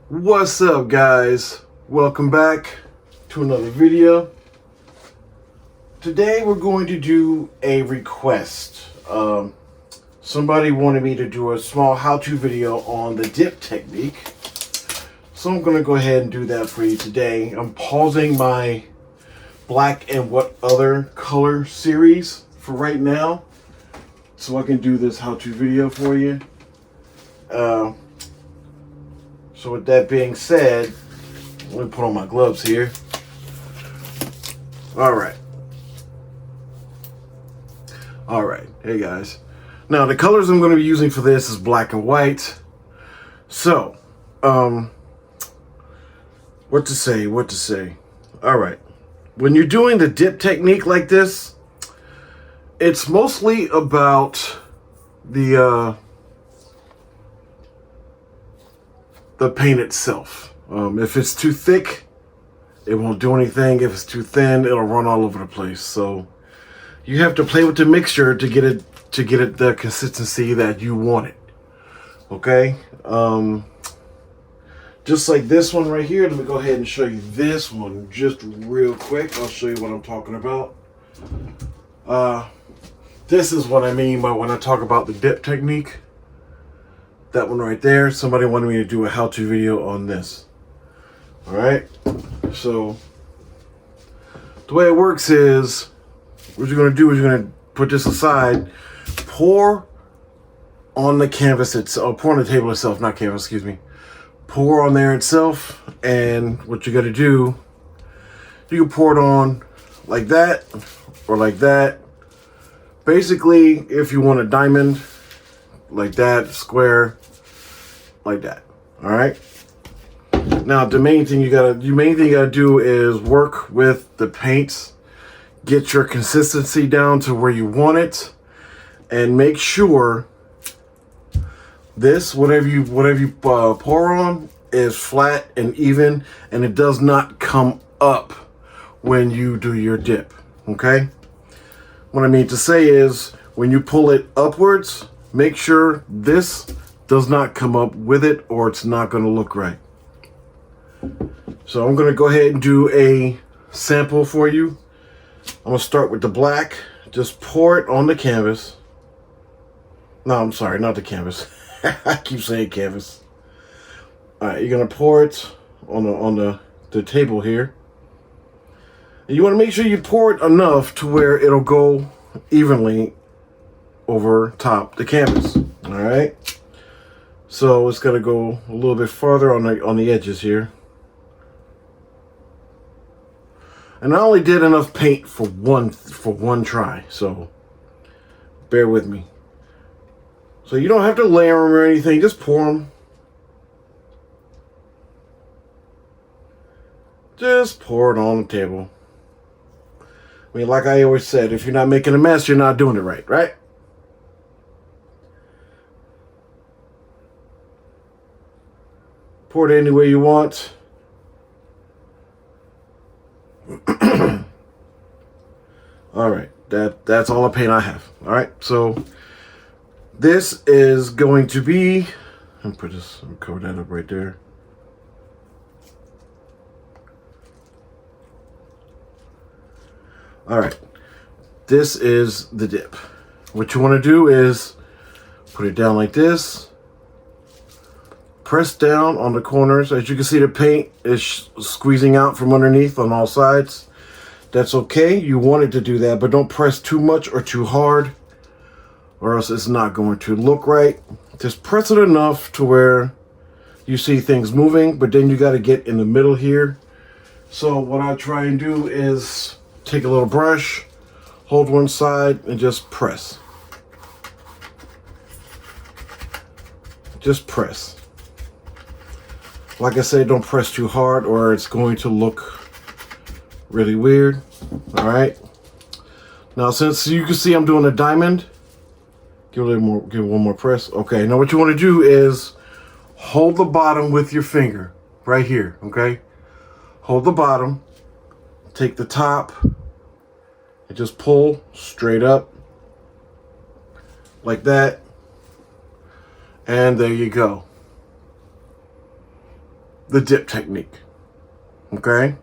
What's up, guys? Welcome back to another video. Today we're going to do a request. Somebody wanted me to do a small how-to video on the dip technique, so I'm going to go ahead and do that for you today. I'm pausing my black and what other color series for right now so I can do this how-to video for you. So with that being said, let me put on my gloves here. Alright, hey guys. Now the colors I'm going to be using for this is black and white. So, what to say? Alright, when you're doing the dip technique like this, it's mostly about the paint itself. If it's too thick, it won't do anything. If it's too thin, it'll run all over the place. So you have to play with the mixture to get it the consistency that you want it. Okay? Just like this one right here. Let me go ahead and show you this one just real quick. I'll show you what I'm talking about. This is what I mean by when I talk about the dip technique. That one right there, somebody wanted me to do a how-to video on this. Alright, so the way it works is, what you're going to do is you're going to put this aside, pour on the canvas itself, pour on the table itself, not canvas, excuse me. Pour on there itself, and what you got to do, you can pour it on like that, or like that. Basically, if you want a diamond, like that, square, like that. All right. Now the main thing you gotta do is work with the paints, get your consistency down to where you want it, and make sure this whatever you pour on is flat and even, and it does not come up when you do your dip. Okay. What I mean to say is, when you pull it upwards, make sure this does not come up with it, or it's not going to look right. So I'm going to go ahead and do a sample for you. I'm going to start with the black. Just pour it on the canvas. No, I'm sorry, not the canvas. I keep saying canvas. Alright, you're going to pour it on the table here. And you want to make sure you pour it enough to where it'll go evenly over top the canvas. All right, so it's got to go a little bit farther on the edges here, and I only did enough paint for one try, so bear with me. So you don't have to layer them or anything, just pour them. Just pour it on the table. I mean, like I always said, if you're not making a mess, you're not doing it right, right? Pour it any way you want. All right, that's all the paint I have. All right, so this is going to be, let me cover that up right there. All right, this is the dip. What you want to do is put it down like this. Press down on the corners. As you can see, the paint is squeezing out from underneath on all sides. That's okay. You want it to do that, but don't press too much or too hard, or else it's not going to look right. Just press it enough to where you see things moving, but then you got to get in the middle here. So what I try and do is take a little brush, hold one side, and just press. Just press. Like I said, don't press too hard or it's going to look really weird. All right. Now, since you can see I'm doing a diamond, give one more press. Okay. Now what you want to do is hold the bottom with your finger right here. Okay. Hold the bottom, take the top, and just pull straight up like that. And there you go. the dip technique. Okay?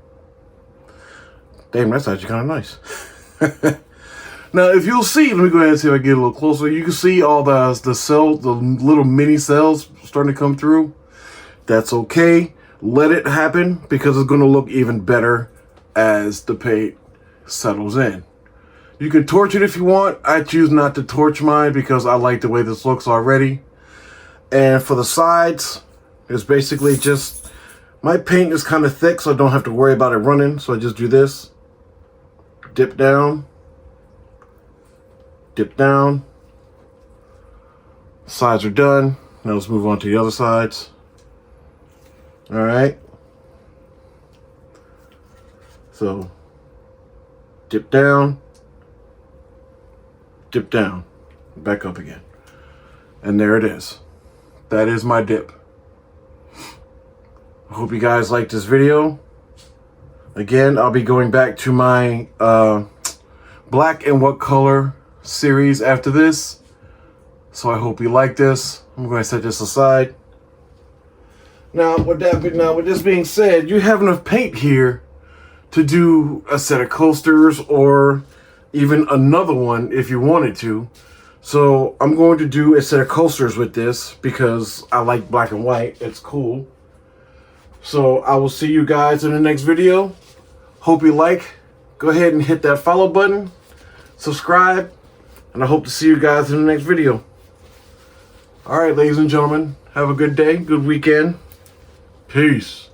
Damn, that's actually kind of nice. Now, if you'll see, let me go ahead and see if I get a little closer. You can see all the cells, the little mini cells starting to come through. That's okay. Let it happen because it's going to look even better as the paint settles in. You can torch it if you want. I choose not to torch mine because I like the way this looks already. And for the sides, it's basically just, my paint is kind of thick, so I don't have to worry about it running. So I just do this. Dip down. Dip down. Sides are done. Now let's move on to the other sides. Alright. So, dip down. Dip down. Back up again. And there it is. That is my dip. I hope you guys liked this video. Again, I'll be going back to my Black and What Color series after this. So I hope you like this. I'm going to set this aside. Now, with this being said, you have enough paint here to do a set of coasters or even another one if you wanted to. So I'm going to do a set of coasters with this because I like black and white. It's cool. So I will see you guys in the next video. Hope you like. Go ahead and hit that follow button. Subscribe. And I hope to see you guys in the next video. Alright, ladies and gentlemen. Have a good day. Good weekend. Peace.